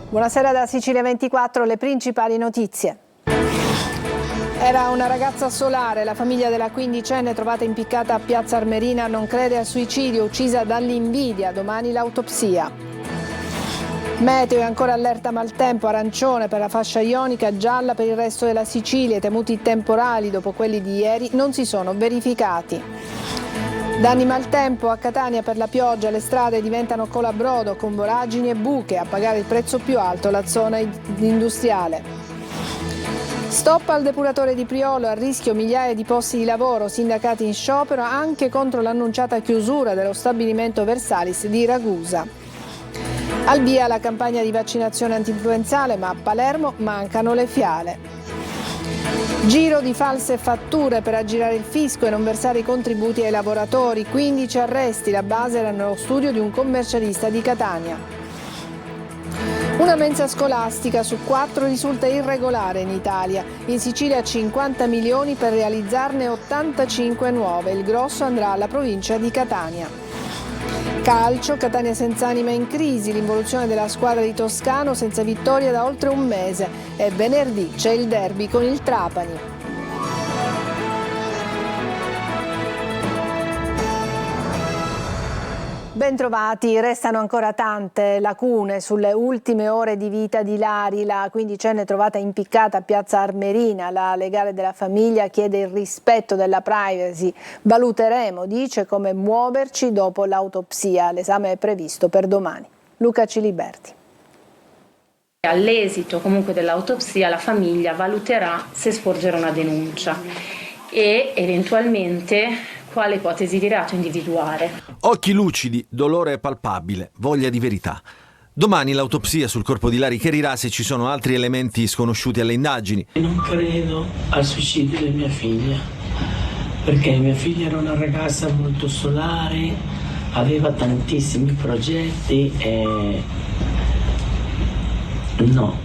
Buonasera da Sicilia 24, le principali notizie. Era una ragazza solare, la famiglia della quindicenne trovata impiccata a Piazza Armerina non crede al suicidio, uccisa dall'invidia, domani l'autopsia. Meteo e ancora allerta maltempo, arancione per la fascia ionica, gialla per il resto della Sicilia, i temuti temporali dopo quelli di ieri non si sono verificati. Danni maltempo a Catania per la pioggia, le strade diventano colabrodo con voragini e buche, a pagare il prezzo più alto la zona industriale. Stop al depuratore di Priolo, a rischio migliaia di posti di lavoro, sindacati in sciopero anche contro l'annunciata chiusura dello stabilimento Versalis di Ragusa. Al via la campagna di vaccinazione antinfluenzale, ma a Palermo mancano le fiale. Giro di false fatture per aggirare il fisco e non versare i contributi ai lavoratori, 15 arresti, la base era nello studio di un commercialista di Catania. Una mensa scolastica su 4 risulta irregolare in Italia. In Sicilia 50 milioni per realizzarne 85 nuove. Il grosso andrà alla provincia di Catania. Calcio, Catania senza anima in crisi, l'involuzione della squadra di Toscano senza vittoria da oltre un mese. E venerdì c'è il derby con il Trapani. Bentrovati, restano ancora tante lacune sulle ultime ore di vita di Lari, la quindicenne trovata impiccata a Piazza Armerina. La legale della famiglia chiede il rispetto della privacy. Valuteremo, dice, come muoverci dopo l'autopsia. L'esame è previsto per domani. Luca Ciliberti. All'esito comunque dell'autopsia la famiglia valuterà se sporgere una denuncia e eventualmente quale ipotesi di reato individuare. Occhi lucidi, dolore palpabile, voglia di verità. Domani l'autopsia sul corpo di Lari chiarirà se ci sono altri elementi sconosciuti alle indagini. Non credo al suicidio di mia figlia, perché mia figlia era una ragazza molto solare, aveva tantissimi progetti e no.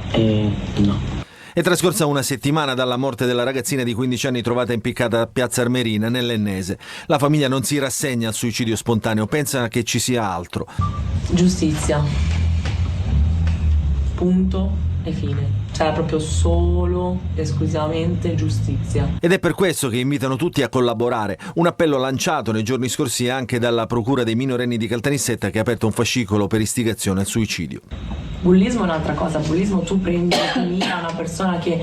È trascorsa una settimana dalla morte della ragazzina di 15 anni trovata impiccata a Piazza Armerina, nell'Ennese. La famiglia non si rassegna al suicidio spontaneo, pensa che ci sia altro. Giustizia. Punto e fine. C'era proprio solo, esclusivamente giustizia. Ed è per questo che invitano tutti a collaborare. Un appello lanciato nei giorni scorsi anche dalla Procura dei minorenni di Caltanissetta, che ha aperto un fascicolo per istigazione al suicidio. Bullismo è un'altra cosa. Bullismo tu prendi una persona che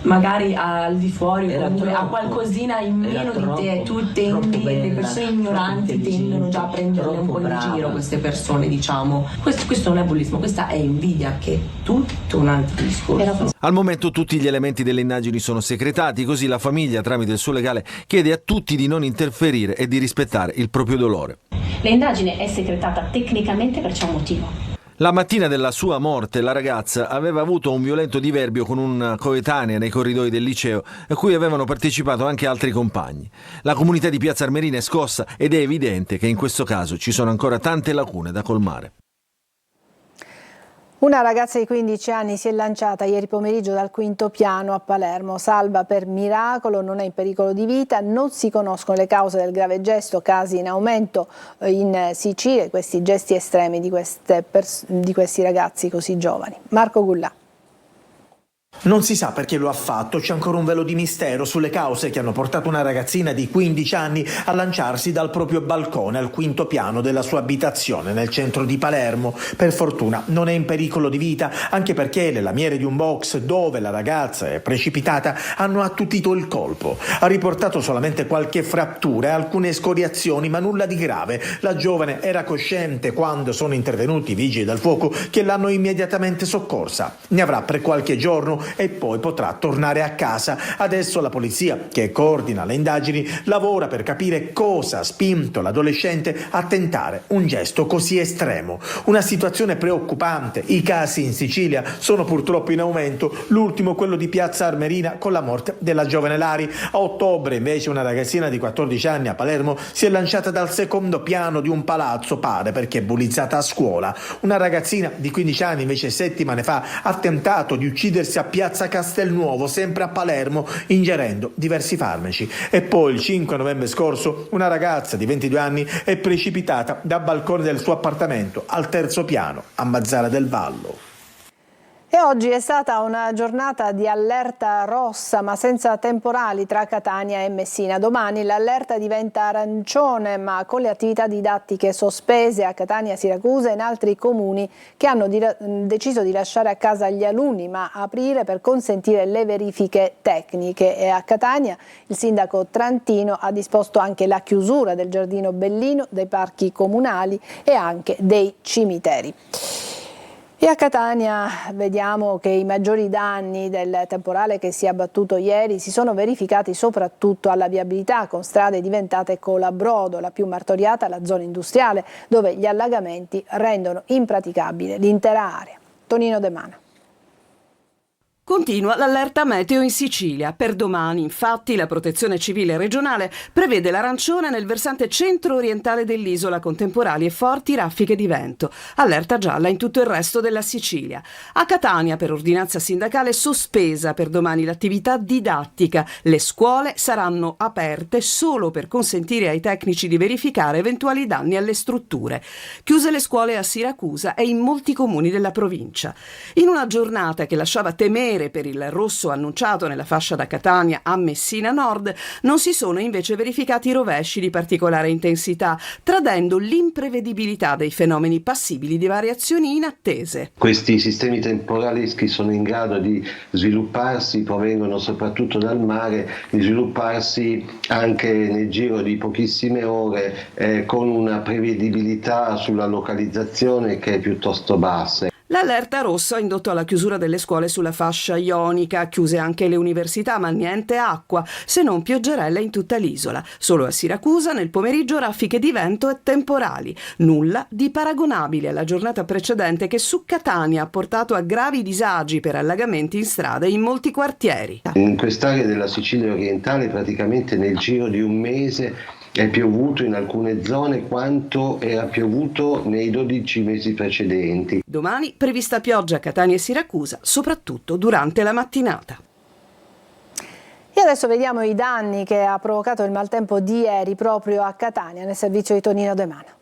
magari al di fuori comunque ha qualcosina in meno di te, tu tendi, le persone ignoranti tendono già a prenderle un po' in giro queste persone, diciamo. Questo non è bullismo, questa è invidia, che è tutto un altro discorso. Al momento tutti gli elementi delle indagini sono segretati, così la famiglia, tramite il suo legale, chiede a tutti di non interferire e di rispettare il proprio dolore. L'indagine è segretata tecnicamente perché c'è un motivo. La mattina della sua morte la ragazza aveva avuto un violento diverbio con una coetanea nei corridoi del liceo a cui avevano partecipato anche altri compagni. La comunità di Piazza Armerina è scossa ed è evidente che in questo caso ci sono ancora tante lacune da colmare. Una ragazza di 15 anni si è lanciata ieri pomeriggio dal quinto piano a Palermo, salva per miracolo, non è in pericolo di vita, non si conoscono le cause del grave gesto, casi in aumento in Sicilia, questi gesti estremi di questi ragazzi così giovani. Marco Gullà. Non si sa perché lo ha fatto, c'è ancora un velo di mistero sulle cause che hanno portato una ragazzina di 15 anni a lanciarsi dal proprio balcone al quinto piano della sua abitazione nel centro di Palermo. Per fortuna non è in pericolo di vita, anche perché le lamiere di un box dove la ragazza è precipitata hanno attutito il colpo. Ha riportato solamente qualche frattura e alcune scoriazioni, ma nulla di grave. La giovane era cosciente quando sono intervenuti i vigili del fuoco, che l'hanno immediatamente soccorsa. Ne avrà per qualche giorno e poi potrà tornare a casa. Adesso la polizia, che coordina le indagini, lavora per capire cosa ha spinto l'adolescente a tentare un gesto così estremo. Una situazione preoccupante. I casi in Sicilia sono purtroppo in aumento, l'ultimo quello di Piazza Armerina con la morte della giovane Lari. A ottobre invece una ragazzina di 14 anni a Palermo si è lanciata dal secondo piano di un palazzo, pare perché bullizzata a scuola. Una ragazzina di 15 anni invece settimane fa ha tentato di uccidersi a piazza Castelnuovo, sempre a Palermo, ingerendo diversi farmaci. E poi il 5 novembre scorso una ragazza di 22 anni è precipitata dal balcone del suo appartamento al 3° piano a Mazara del Vallo. E oggi è stata una giornata di allerta rossa ma senza temporali tra Catania e Messina. Domani l'allerta diventa arancione ma con le attività didattiche sospese a Catania, Siracusa e in altri comuni che hanno deciso di lasciare a casa gli alunni ma aprire per consentire le verifiche tecniche. E a Catania il sindaco Trantino ha disposto anche la chiusura del Giardino Bellino, dei parchi comunali e anche dei cimiteri. E a Catania vediamo che i maggiori danni del temporale che si è abbattuto ieri si sono verificati soprattutto alla viabilità, con strade diventate colabrodo, la più martoriata la zona industriale, dove gli allagamenti rendono impraticabile l'intera area. Tonino De Mano. Continua l'allerta meteo in Sicilia. Per domani, infatti, la Protezione Civile regionale prevede l'arancione nel versante centro-orientale dell'isola con temporali e forti raffiche di vento. Allerta gialla in tutto il resto della Sicilia. A Catania, per ordinanza sindacale, sospesa per domani l'attività didattica. Le scuole saranno aperte solo per consentire ai tecnici di verificare eventuali danni alle strutture. Chiuse le scuole a Siracusa e in molti comuni della provincia. In una giornata che lasciava temere per il rosso annunciato nella fascia da Catania a Messina Nord, non si sono invece verificati rovesci di particolare intensità, tradendo l'imprevedibilità dei fenomeni passibili di variazioni inattese. Questi sistemi temporaleschi sono in grado di svilupparsi, provengono soprattutto dal mare, di svilupparsi anche nel giro di pochissime ore con una prevedibilità sulla localizzazione che è piuttosto bassa. L'allerta rossa ha indotto alla chiusura delle scuole sulla fascia ionica, chiuse anche le università, ma niente acqua, se non pioggerelle in tutta l'isola. Solo a Siracusa nel pomeriggio raffiche di vento e temporali. Nulla di paragonabile alla giornata precedente che su Catania ha portato a gravi disagi per allagamenti in strada in molti quartieri. In quest'area della Sicilia orientale praticamente nel giro di un mese è piovuto in alcune zone quanto era piovuto nei 12 mesi precedenti. Domani prevista pioggia a Catania e Siracusa, soprattutto durante la mattinata. E adesso vediamo i danni che ha provocato il maltempo di ieri proprio a Catania, nel servizio di Tonino De Mano.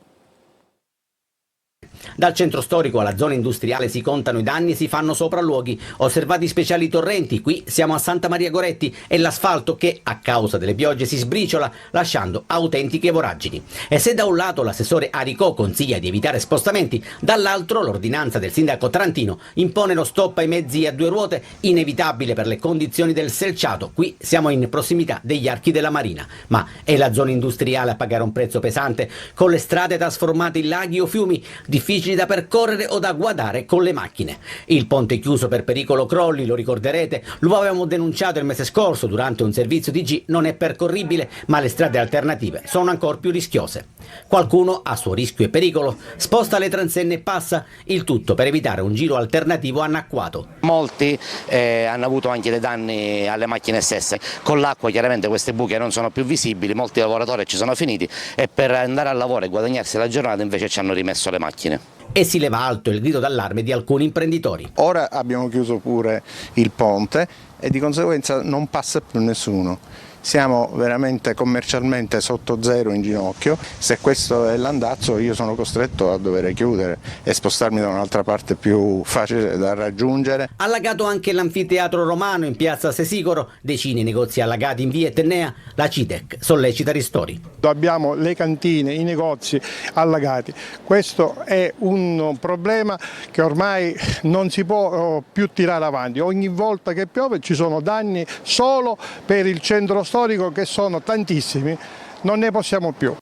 Dal centro storico alla zona industriale si contano i danni e si fanno sopralluoghi. Osservati speciali torrenti, qui siamo a Santa Maria Goretti e l'asfalto che a causa delle piogge si sbriciola lasciando autentiche voragini. E se da un lato l'assessore Aricò consiglia di evitare spostamenti, dall'altro l'ordinanza del sindaco Trantino impone lo stop ai mezzi a due ruote, inevitabile per le condizioni del selciato. Qui siamo in prossimità degli archi della Marina, ma è la zona industriale a pagare un prezzo pesante, con le strade trasformate in laghi o fiumi, difficili da percorrere o da guardare con le macchine. Il ponte chiuso per pericolo crolli, lo ricorderete, lo avevamo denunciato il mese scorso durante un servizio TG, non è percorribile, ma le strade alternative sono ancora più rischiose. Qualcuno, a suo rischio e pericolo, sposta le transenne e passa, il tutto per evitare un giro alternativo anacquato. Molti hanno avuto anche dei danni alle macchine stesse. Con l'acqua chiaramente queste buche non sono più visibili, molti lavoratori ci sono finiti e per andare al lavoro e guadagnarsi la giornata invece ci hanno rimesso le macchine. E si leva alto il grido d'allarme di alcuni imprenditori. Ora abbiamo chiuso pure il ponte e di conseguenza non passa più nessuno. Siamo veramente commercialmente sotto zero, in ginocchio. Se questo è l'andazzo io sono costretto a dover chiudere e spostarmi da un'altra parte più facile da raggiungere. Allagato anche l'anfiteatro romano in piazza Sesicoro, decine di negozi allagati in via Etnea, la CITEC sollecita ristori. Abbiamo le cantine, i negozi allagati. Questo è un problema che ormai non si può più tirare avanti. Ogni volta che piove ci sono danni solo per il centro storico, che sono tantissimi, non ne possiamo più.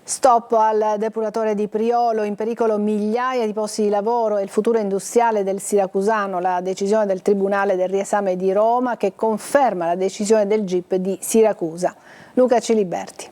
Stop al depuratore di Priolo, in pericolo migliaia di posti di lavoro e il futuro industriale del siracusano, la decisione del Tribunale del Riesame di Roma che conferma la decisione del GIP di Siracusa. Luca Ciliberti.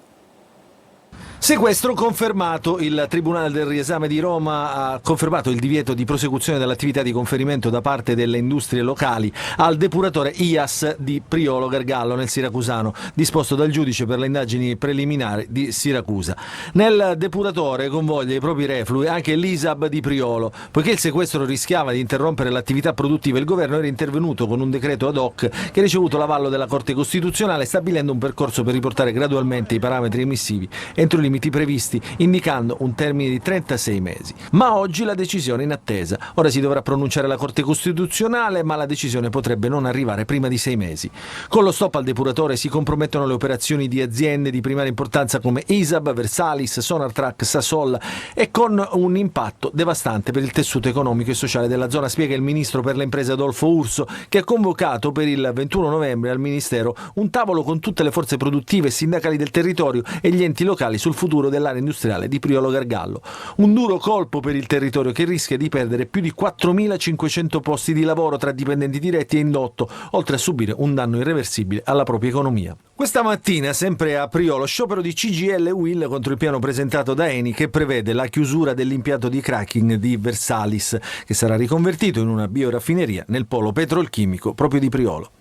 Sequestro confermato. Il Tribunale del Riesame di Roma ha confermato il divieto di prosecuzione dell'attività di conferimento da parte delle industrie locali al depuratore IAS di Priolo Gargallo nel Siracusano, disposto dal giudice per le indagini preliminari di Siracusa. Nel depuratore convoglia i propri reflui anche l'ISAB di Priolo. Poiché il sequestro rischiava di interrompere l'attività produttiva, il governo era intervenuto con un decreto ad hoc che ha ricevuto l'avallo della Corte Costituzionale, stabilendo un percorso per riportare gradualmente i parametri emissivi entro i limiti previsti, indicando un termine di 36 mesi. Ma oggi la decisione è in attesa. Ora si dovrà pronunciare la Corte Costituzionale, ma la decisione potrebbe non arrivare prima di 6 mesi. Con lo stop al depuratore si compromettono le operazioni di aziende di primaria importanza come ISAB, Versalis, Sonartrack, Sasol, e con un impatto devastante per il tessuto economico e sociale della zona, spiega il ministro per le imprese Adolfo Urso, che ha convocato per il 21 novembre al Ministero un tavolo con tutte le forze produttive e sindacali del territorio e gli enti locali sul futuro dell'area industriale di Priolo Gargallo. Un duro colpo per il territorio che rischia di perdere più di 4.500 posti di lavoro tra dipendenti diretti e indotto, oltre a subire un danno irreversibile alla propria economia. Questa mattina, sempre a Priolo, sciopero di CGIL e UIL contro il piano presentato da Eni che prevede la chiusura dell'impianto di cracking di Versalis, che sarà riconvertito in una bioraffineria nel polo petrolchimico proprio di Priolo.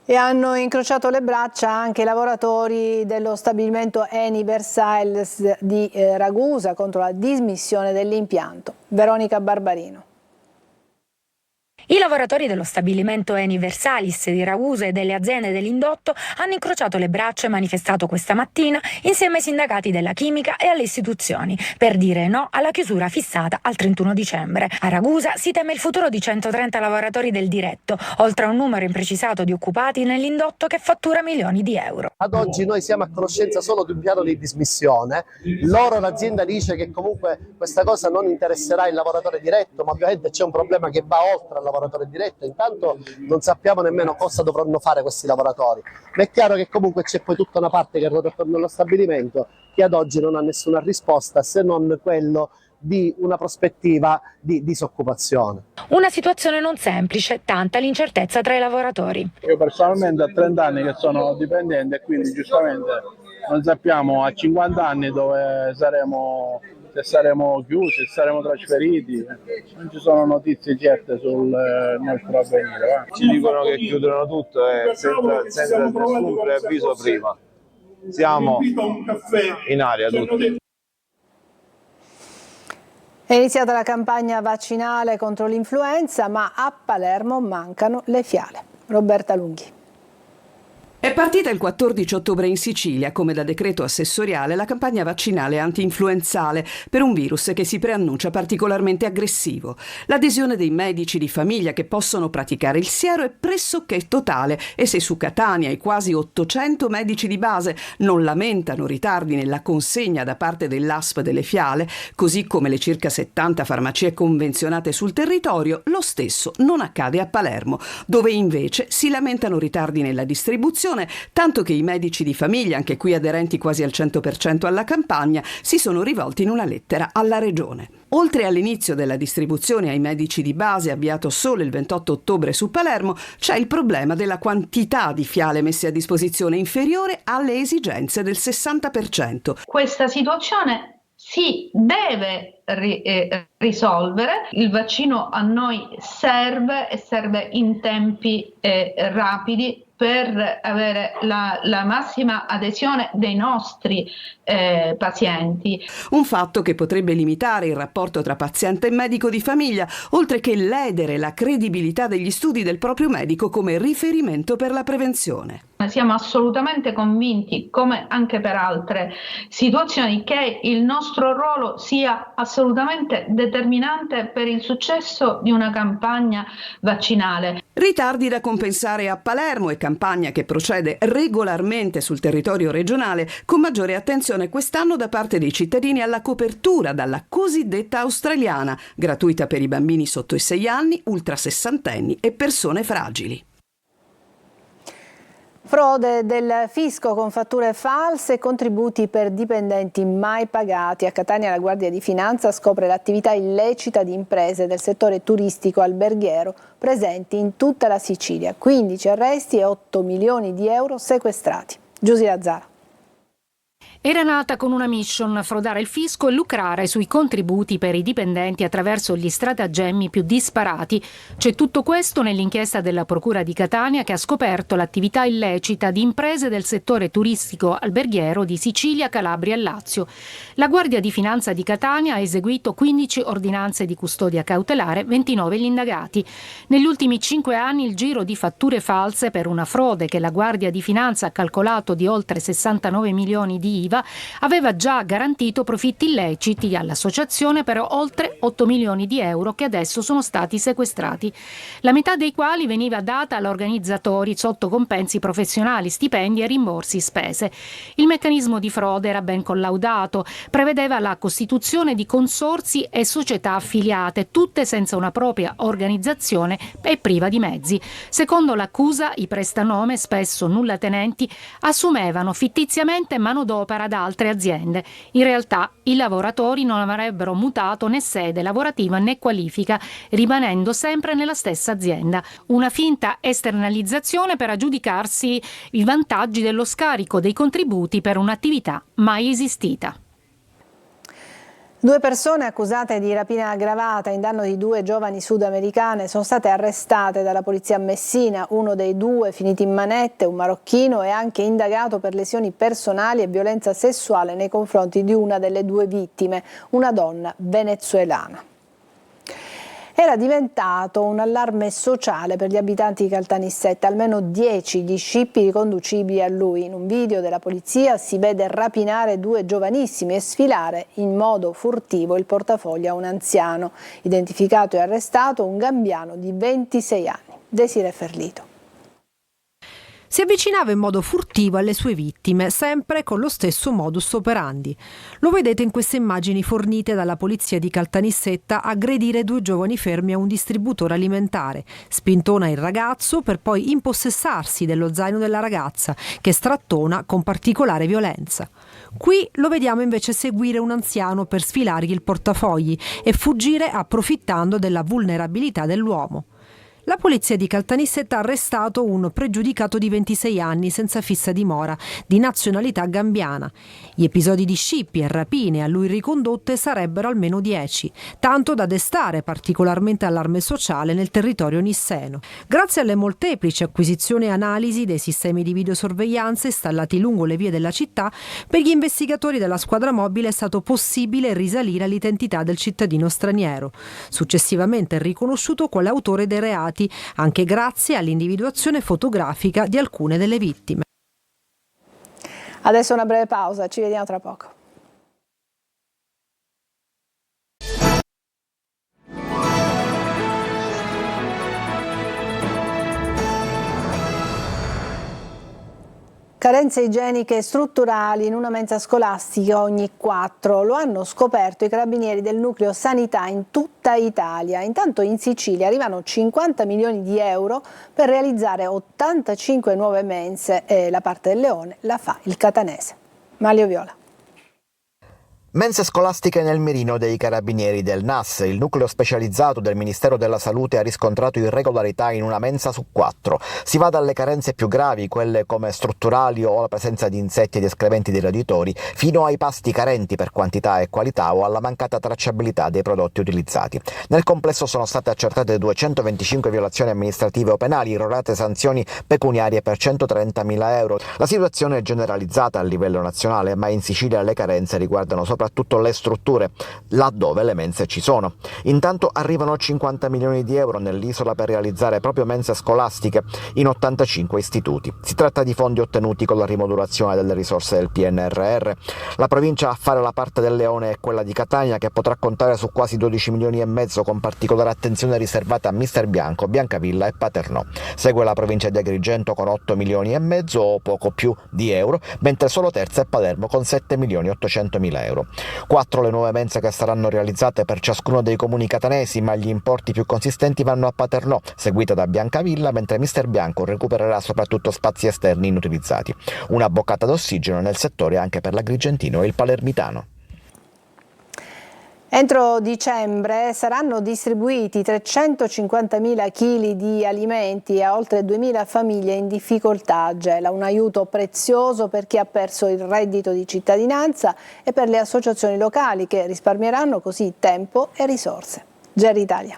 E hanno incrociato le braccia anche i lavoratori dello stabilimento Eni Versalis di Ragusa contro la dismissione dell'impianto. Veronica Barbarino. I lavoratori dello stabilimento Eni Versalis di Ragusa e delle aziende dell'indotto hanno incrociato le braccia e manifestato questa mattina insieme ai sindacati della chimica e alle istituzioni per dire no alla chiusura fissata al 31 dicembre. A Ragusa si teme il futuro di 130 lavoratori del diretto, oltre a un numero imprecisato di occupati nell'indotto che fattura milioni di euro. Ad oggi noi siamo a conoscenza solo di un piano di dismissione. L'azienda dice che comunque questa cosa non interesserà il lavoratore diretto, ma ovviamente c'è un problema che va oltre al lavoratore diretto. Intanto non sappiamo nemmeno cosa dovranno fare questi lavoratori, ma è chiaro che comunque c'è poi tutta una parte che ruota attorno allo stabilimento che ad oggi non ha nessuna risposta se non quello di una prospettiva di disoccupazione. Una situazione non semplice, tanta l'incertezza tra i lavoratori. Io personalmente ho 30 anni che sono dipendente e quindi giustamente non sappiamo a 50 anni dove saremo, se saremo chiusi, se saremo trasferiti. Non ci sono notizie certe sul nostro avvenire. Ci dicono che chiudono tutto senza nessun preavviso prima. Siamo in aria tutti. È iniziata la campagna vaccinale contro l'influenza, ma a Palermo mancano le fiale. Roberta Lunghi. È partita il 14 ottobre in Sicilia, come da decreto assessoriale, la campagna vaccinale anti-influenzale per un virus che si preannuncia particolarmente aggressivo. L'adesione dei medici di famiglia che possono praticare il siero è pressoché totale e se su Catania i quasi 800 medici di base non lamentano ritardi nella consegna da parte dell'ASP delle fiale, così come le circa 70 farmacie convenzionate sul territorio, lo stesso non accade a Palermo, dove invece si lamentano ritardi nella distribuzione, tanto che i medici di famiglia, anche qui aderenti quasi al 100% alla campagna, si sono rivolti in una lettera alla Regione. Oltre all'inizio della distribuzione ai medici di base, avviato solo il 28 ottobre su Palermo, c'è il problema della quantità di fiale messe a disposizione inferiore alle esigenze del 60%. Questa situazione si deve risolvere. Il vaccino a noi serve e serve in tempi rapidi per avere la massima adesione dei nostri pazienti. Un fatto che potrebbe limitare il rapporto tra paziente e medico di famiglia, oltre che ledere la credibilità degli studi del proprio medico come riferimento per la prevenzione. Siamo assolutamente convinti, come anche per altre situazioni, che il nostro ruolo sia assolutamente determinante per il successo di una campagna vaccinale. Ritardi da compensare a Palermo e campagna che procede regolarmente sul territorio regionale con maggiore attenzione quest'anno da parte dei cittadini alla copertura dalla cosiddetta australiana, gratuita per i bambini sotto i 6 anni, ultra sessantenni e persone fragili. Frode del fisco con fatture false e contributi per dipendenti mai pagati. A Catania la Guardia di Finanza scopre l'attività illecita di imprese del settore turistico alberghiero presenti in tutta la Sicilia. 15 arresti e 8 milioni di euro sequestrati. Giusy Lazzara. Era nata con una mission: frodare il fisco e lucrare sui contributi per i dipendenti attraverso gli stratagemmi più disparati. C'è tutto questo nell'inchiesta della Procura di Catania, che ha scoperto l'attività illecita di imprese del settore turistico alberghiero di Sicilia, Calabria e Lazio. La Guardia di Finanza di Catania ha eseguito 15 ordinanze di custodia cautelare, 29 gli indagati. Negli ultimi 5 anni il giro di fatture false per una frode che la Guardia di Finanza ha calcolato di oltre 69 milioni di IVA aveva già garantito profitti illeciti all'associazione per oltre 8 milioni di euro che adesso sono stati sequestrati, la metà dei quali veniva data agli organizzatori sotto compensi professionali, stipendi e rimborsi spese. Il meccanismo di frode era ben collaudato, prevedeva la costituzione di consorzi e società affiliate, tutte senza una propria organizzazione e priva di mezzi. Secondo l'accusa, i prestanome, spesso nullatenenti, assumevano fittiziamente manodopera ad altre aziende. In realtà i lavoratori non avrebbero mutato né sede lavorativa né qualifica, rimanendo sempre nella stessa azienda. Una finta esternalizzazione per aggiudicarsi i vantaggi dello scarico dei contributi per un'attività mai esistita. 2 persone accusate di rapina aggravata in danno di 2 giovani sudamericane sono state arrestate dalla polizia a Messina. Uno dei 2, finito in manette, un marocchino, è anche indagato per lesioni personali e violenza sessuale nei confronti di una delle 2 vittime, una donna venezuelana. Era diventato un allarme sociale per gli abitanti di Caltanissetta, almeno 10 gli scippi riconducibili a lui. In un video della polizia si vede rapinare 2 giovanissimi e sfilare in modo furtivo il portafoglio a un anziano. Identificato e arrestato un gambiano di 26 anni. Desiree Ferlito. Si avvicinava in modo furtivo alle sue vittime, sempre con lo stesso modus operandi. Lo vedete in queste immagini fornite dalla polizia di Caltanissetta aggredire 2 giovani fermi a un distributore alimentare. Spintona il ragazzo per poi impossessarsi dello zaino della ragazza, che strattona con particolare violenza. Qui lo vediamo invece seguire un anziano per sfilargli il portafogli e fuggire approfittando della vulnerabilità dell'uomo. La polizia di Caltanissetta ha arrestato un pregiudicato di 26 anni senza fissa dimora, di nazionalità gambiana. Gli episodi di scippi e rapine a lui ricondotte sarebbero almeno 10, tanto da destare particolarmente allarme sociale nel territorio nisseno. Grazie alle molteplici acquisizioni e analisi dei sistemi di videosorveglianza installati lungo le vie della città, per gli investigatori della squadra mobile è stato possibile risalire all'identità del cittadino straniero, successivamente riconosciuto quale autore dei reati, anche grazie all'individuazione fotografica di alcune delle vittime. Adesso una breve pausa, ci vediamo tra poco. Carenze igieniche strutturali in una mensa scolastica ogni 4. Lo hanno scoperto i carabinieri del nucleo sanità in tutta Italia. Intanto in Sicilia arrivano 50 milioni di euro per realizzare 85 nuove mense e la parte del leone la fa il catanese. Mario Viola. Mense scolastiche nel mirino dei carabinieri del NAS. Il nucleo specializzato del Ministero della Salute ha riscontrato irregolarità in una mensa su 4. Si va dalle carenze più gravi, quelle come strutturali o la presenza di insetti ed escrementi dei roditori, fino ai pasti carenti per quantità e qualità o alla mancata tracciabilità dei prodotti utilizzati. Nel complesso sono state accertate 225 violazioni amministrative o penali, irrogate sanzioni pecuniarie per 130.000 euro. La situazione è generalizzata a livello nazionale, ma in Sicilia le carenze riguardano soprattutto le strutture, laddove le mense ci sono. Intanto arrivano 50 milioni di euro nell'isola per realizzare proprio mense scolastiche in 85 istituti. Si tratta di fondi ottenuti con la rimodulazione delle risorse del PNRR. La provincia a fare la parte del leone è quella di Catania, che potrà contare su quasi 12 milioni e mezzo, con particolare attenzione riservata a Mister Bianco, Biancavilla e Paternò. Segue la provincia di Agrigento con 8 milioni e mezzo o poco più di euro, mentre solo terza è Palermo con 7 milioni e 800 mila euro. 4 le nuove mense che saranno realizzate per ciascuno dei comuni catanesi, ma gli importi più consistenti vanno a Paternò, seguita da Biancavilla, mentre Mister Bianco recupererà soprattutto spazi esterni inutilizzati. Una boccata d'ossigeno nel settore anche per l'Agrigentino e il Palermitano. Entro dicembre saranno distribuiti 350.000 kg di alimenti a oltre 2.000 famiglie in difficoltà a Gela, un aiuto prezioso per chi ha perso il reddito di cittadinanza e per le associazioni locali che risparmieranno così tempo e risorse. Geri Italia.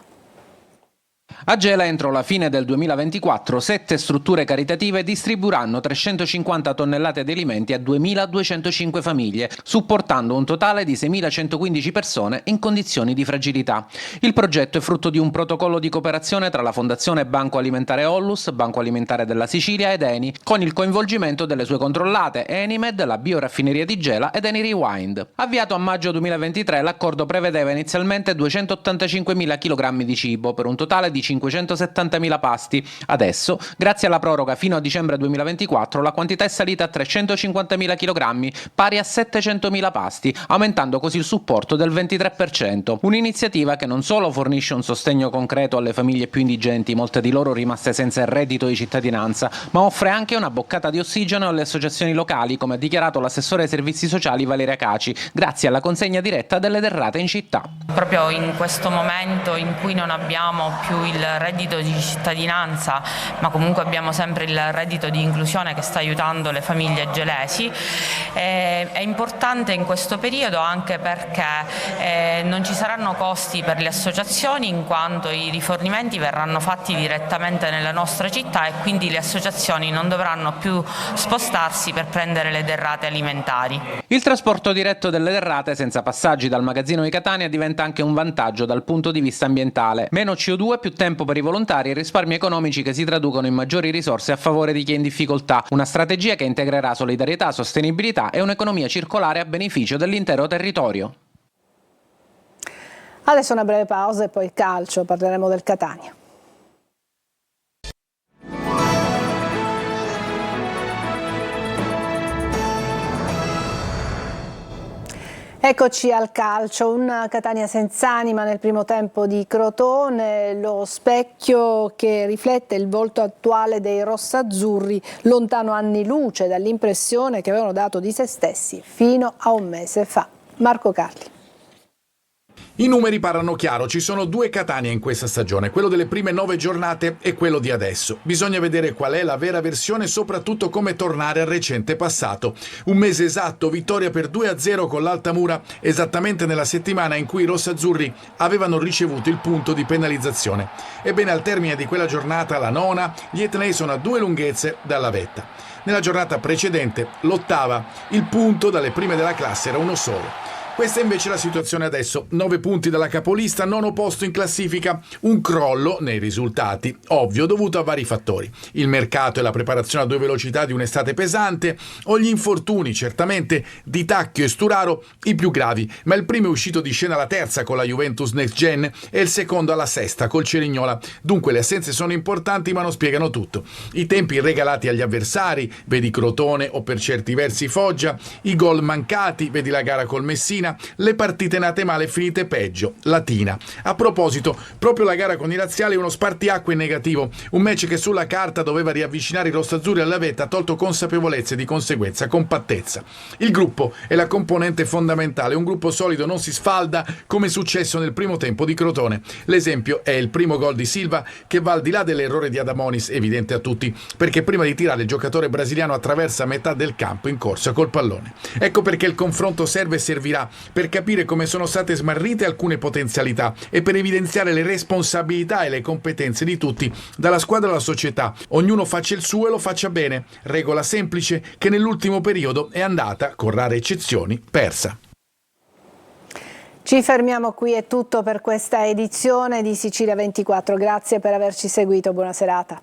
A Gela, entro la fine del 2024, 7 strutture caritative distribuiranno 350 tonnellate di alimenti a 2.205 famiglie, supportando un totale di 6.115 persone in condizioni di fragilità. Il progetto è frutto di un protocollo di cooperazione tra la Fondazione Banco Alimentare Ollus, Banco Alimentare della Sicilia ed Eni, con il coinvolgimento delle sue controllate Enimed, la bioraffineria di Gela ed Eni Rewind. Avviato a maggio 2023, l'accordo prevedeva inizialmente 285.000 kg di cibo, per un totale di 570.000 pasti. Adesso, grazie alla proroga fino a dicembre 2024, la quantità è salita a 350.000 kg, pari a 700.000 pasti, aumentando così il supporto del 23%. Un'iniziativa che non solo fornisce un sostegno concreto alle famiglie più indigenti, molte di loro rimaste senza il reddito di cittadinanza, ma offre anche una boccata di ossigeno alle associazioni locali, come ha dichiarato l'assessore ai servizi sociali Valeria Caci, grazie alla consegna diretta delle derrate in città. Proprio in questo momento in cui non abbiamo più il reddito di cittadinanza, ma comunque abbiamo sempre il reddito di inclusione che sta aiutando le famiglie gelesi, è importante in questo periodo anche perché non ci saranno costi per le associazioni, in quanto i rifornimenti verranno fatti direttamente nella nostra città e quindi le associazioni non dovranno più spostarsi per prendere le derrate alimentari. Il trasporto diretto delle derrate senza passaggi dal magazzino di Catania diventa anche un vantaggio dal punto di vista ambientale. Meno CO2, più tempo per i volontari e risparmi economici che si traducono in maggiori risorse a favore di chi è in difficoltà. Una strategia che integrerà solidarietà, sostenibilità e un'economia circolare a beneficio dell'intero territorio. Adesso una breve pausa e poi il calcio, parleremo del Catania. Eccoci al calcio, un Catania senza anima nel primo tempo di Crotone, lo specchio che riflette il volto attuale dei rossazzurri, lontano anni luce dall'impressione che avevano dato di se stessi fino a un mese fa. Marco Carli. I numeri parlano chiaro, ci sono due Catania in questa stagione, quello delle prime 9 giornate e quello di adesso. Bisogna vedere qual è la vera versione e soprattutto come tornare al recente passato. Un mese esatto, vittoria per 2-0 con l'Altamura, esattamente nella settimana in cui i rossazzurri avevano ricevuto il punto di penalizzazione. Ebbene, al termine di quella giornata, la nona, gli etnei sono a 2 lunghezze dalla vetta. Nella giornata precedente, l'ottava, il punto dalle prime della classe era uno solo. Questa è invece la situazione adesso, 9 punti dalla capolista, 9° posto in classifica, un crollo nei risultati, ovvio dovuto a vari fattori. Il mercato e la preparazione a 2 velocità di un'estate pesante, o gli infortuni, certamente, di Tacchio e Sturaro i più gravi, ma il primo è uscito di scena alla terza con la Juventus Next Gen e il secondo alla sesta col Cerignola. Dunque le assenze sono importanti ma non spiegano tutto. I tempi regalati agli avversari, vedi Crotone o per certi versi Foggia, i gol mancati, vedi la gara col Messina, le partite nate male e finite peggio, Latina. A proposito, proprio la gara con i razziali è uno spartiacque negativo, un match che sulla carta doveva riavvicinare i rossazzurri alla vetta, ha tolto consapevolezza e di conseguenza compattezza. Il gruppo è la componente fondamentale, un gruppo solido non si sfalda come è successo nel primo tempo di Crotone. L'esempio è il primo gol di Silva che va al di là dell'errore di Adamonis, evidente a tutti, perché prima di tirare il giocatore brasiliano attraversa metà del campo in corsa col pallone. Ecco perché il confronto serve e servirà per capire come sono state smarrite alcune potenzialità e per evidenziare le responsabilità e le competenze di tutti, dalla squadra alla società. Ognuno faccia il suo e lo faccia bene. Regola semplice che nell'ultimo periodo è andata, con rare eccezioni, persa. Ci fermiamo qui, è tutto per questa edizione di Sicilia 24. Grazie per averci seguito, buona serata.